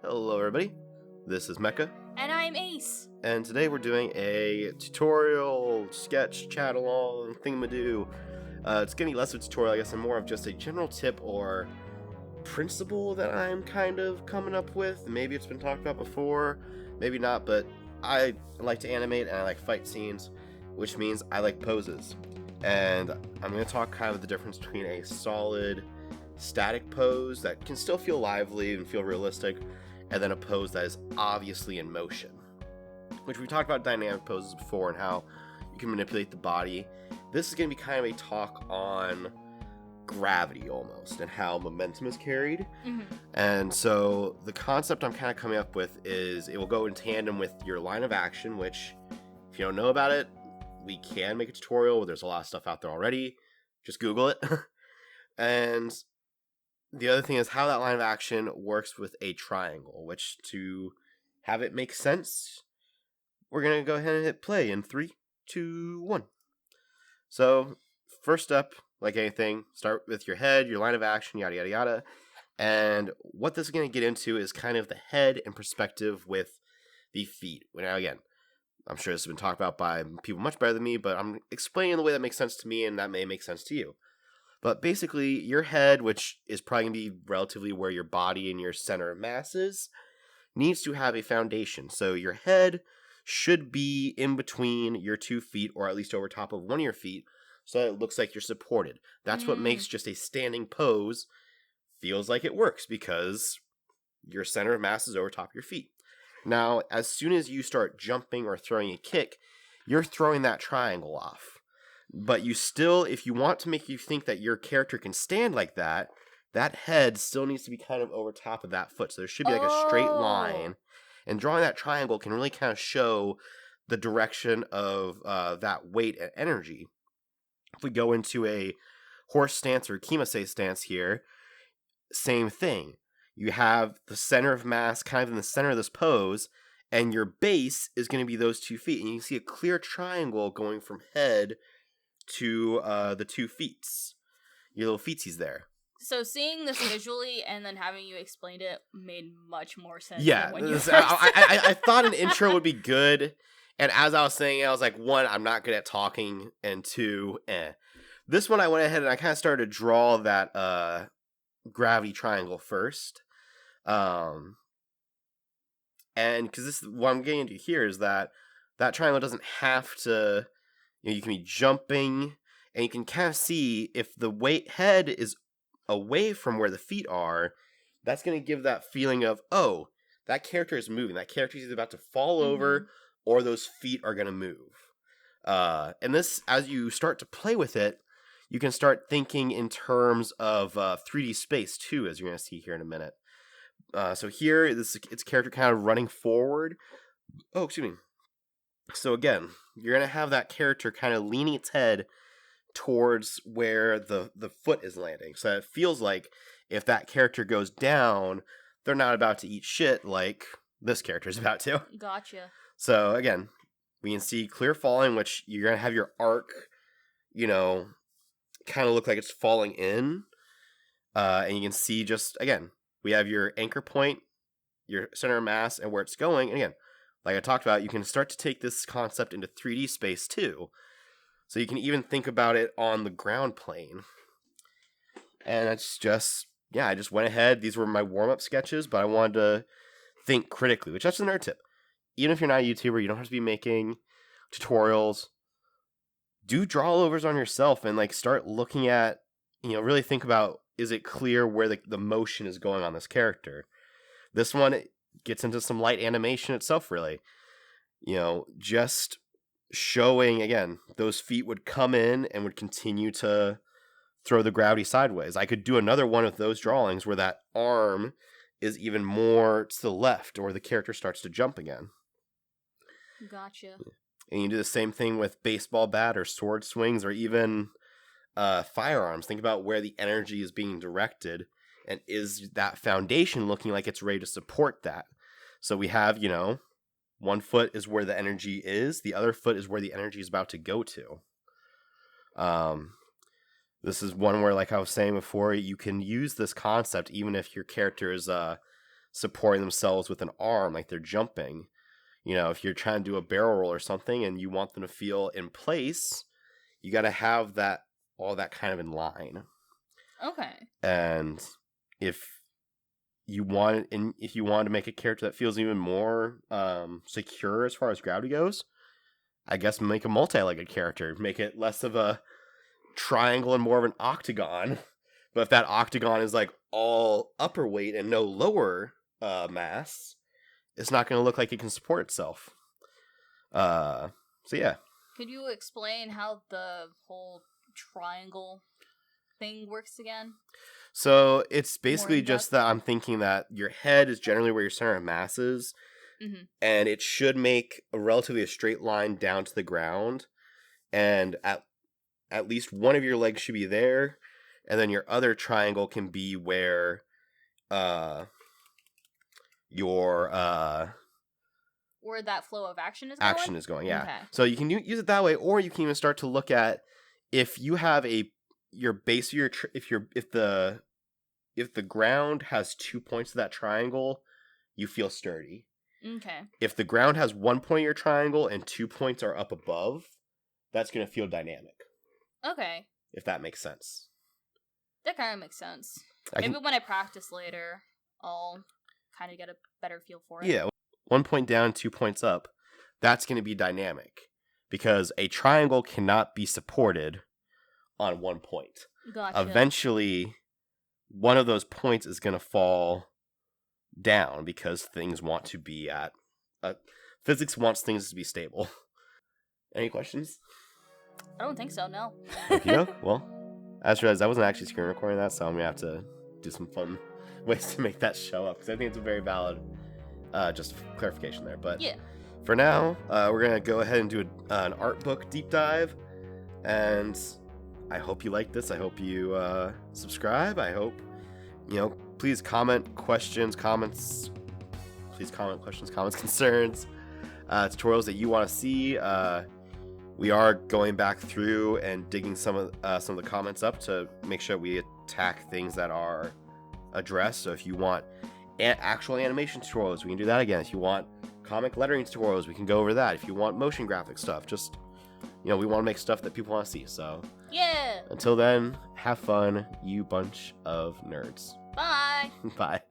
Hello everybody, this is Mecha, And I'm Ace. and today we're doing a tutorial, sketch, chat along, thingamadoo. It's gonna be less of a tutorial, I guess, and more of just a general tip or principle that I'm kind of coming up with. Maybe it's been talked about before, maybe not, but I like to animate and I like fight scenes, which means I like poses. And I'm gonna talk kind of the difference between a solid static pose that can still feel lively and feel realistic, and then a pose that is obviously in motion. Which we talked about dynamic poses before and how you can manipulate the body. This is going to be kind of a talk on gravity almost and how momentum is carried. Mm-hmm. And so the concept I'm kind of coming up with is it will go in tandem with your line of action, which if you don't know about it, we can make a tutorial. There's a lot of stuff out there already. Just Google it. And the other thing is how that line of action works with a triangle, which to have it make sense, we're going to go ahead and hit play in 3, 2, 1. So first up, like anything, start with your head, your line of action, yada, yada, yada. And what this is going to get into is kind of the head and perspective with the feet. Now, again, I'm sure this has been talked about by people much better than me, but I'm explaining the way that makes sense to me, and that may make sense to you. But basically, your head, which is probably going to be relatively where your body and your center of mass is, needs to have a foundation. So your head should be in between your 2 feet, or at least over top of one of your feet, so that it looks like you're supported. That's what makes just a standing pose feels like it works, because your center of mass is over top of your feet. Now, as soon as you start jumping or throwing a kick, you're throwing that triangle off. But you still, if you want to make you think that your character can stand like that, that head still needs to be kind of over top of that foot. So there should be like a straight line. And drawing that triangle can really kind of show the direction of that weight and energy. If we go into a horse stance or kimase stance here, same thing. You have the center of mass kind of in the center of this pose, and your base is going to be those 2 feet. And you can see a clear triangle going from head to the 2 feet. Your little feetsies there. So seeing this visually and then having you explained it made much more sense. Yeah, than when you I thought an intro would be good, and as I was saying, I was like, 1, I'm not good at talking, and 2, This one I went ahead and I kind of started to draw that gravity triangle first, and because this what I'm getting into here is that triangle doesn't have to. You can be jumping, and you can kind of see if the head is away from where the feet are, that's going to give that feeling of, oh, that character is moving. That character is either about to fall over, or those feet are going to move. And this, as you start to play with it, you can start thinking in terms of 3D space, too, as you're going to see here in a minute. So here, it's character kind of running forward. Oh, excuse me. So again, you're going to have that character kind of leaning its head towards where the foot is landing. So it feels like if that character goes down, they're not about to eat shit like this character is about to. Gotcha. So again, we can see clear falling, which you're going to have your arc, kind of look like it's falling in. And you can see just, again, we have your anchor point, your center of mass, and where it's going. And again, like I talked about, you can start to take this concept into 3D space too. So you can even think about it on the ground plane. And it's just, I just went ahead. These were my warm-up sketches, but I wanted to think critically, which that's a nerd tip. Even if you're not a YouTuber, you don't have to be making tutorials. Do drawovers on yourself and start looking at, really think about, is it clear where the motion is going on this character? This one gets into some light animation itself, really. Just showing, again, those feet would come in and would continue to throw the gravity sideways. I could do another one of those drawings where that arm is even more to the left, or the character starts to jump again. Gotcha. And you do the same thing with baseball bat or sword swings, or even firearms. Think about where the energy is being directed. And is that foundation looking like it's ready to support that? So we have, one foot is where the energy is. The other foot is where the energy is about to go to. This is one where, like I was saying before, you can use this concept even if your character is supporting themselves with an arm, like they're jumping. You know, if you're trying to do a barrel roll or something and you want them to feel in place, you got to have that all that kind of in line. Okay. And if you want to make a character that feels even more secure as far as gravity goes, I guess make a multi-legged character. Make it less of a triangle and more of an octagon. But if that octagon is like all upper weight and no lower mass, it's not going to look like it can support itself. So yeah. Could you explain how the whole triangle thing works again? So it's basically just that I'm thinking that your head is generally where your center of mass is, and it should make a relatively straight line down to the ground, and at least one of your legs should be there, and then your other triangle can be where your where that flow of action is going. Yeah. Okay. So you can use it that way, or you can even start to look at if you have your base of your if the ground has 2 points of that triangle, you feel sturdy. Okay. If the ground has 1 point of your triangle and 2 points are up above, that's going to feel dynamic. Okay. If that makes sense. That kind of makes sense. Maybe when I practice later, I'll kind of get a better feel for it. Yeah. 1 point down, 2 points up. That's going to be dynamic. Because a triangle cannot be supported on 1 point. Gotcha. Eventually, one of those points is going to fall down because things want to be at... physics wants things to be stable. Any questions? I don't think so, no. Okay, well, I just realized I wasn't actually screen recording that, so I'm going to have to do some fun ways to make that show up, because I think it's a very valid just clarification there. But yeah. For now, we're going to go ahead and do an art book deep dive, and I hope you like this. I hope you subscribe. I hope, please comment questions, comments. Please comment questions, comments, concerns, tutorials that you want to see. We are going back through and digging some of the comments up to make sure we attack things that are addressed. So if you want actual animation tutorials, we can do that again. If you want comic lettering tutorials, we can go over that. If you want motion graphic stuff, just we want to make stuff that people want to see. So yeah. Until then, have fun, you bunch of nerds. Bye. Bye.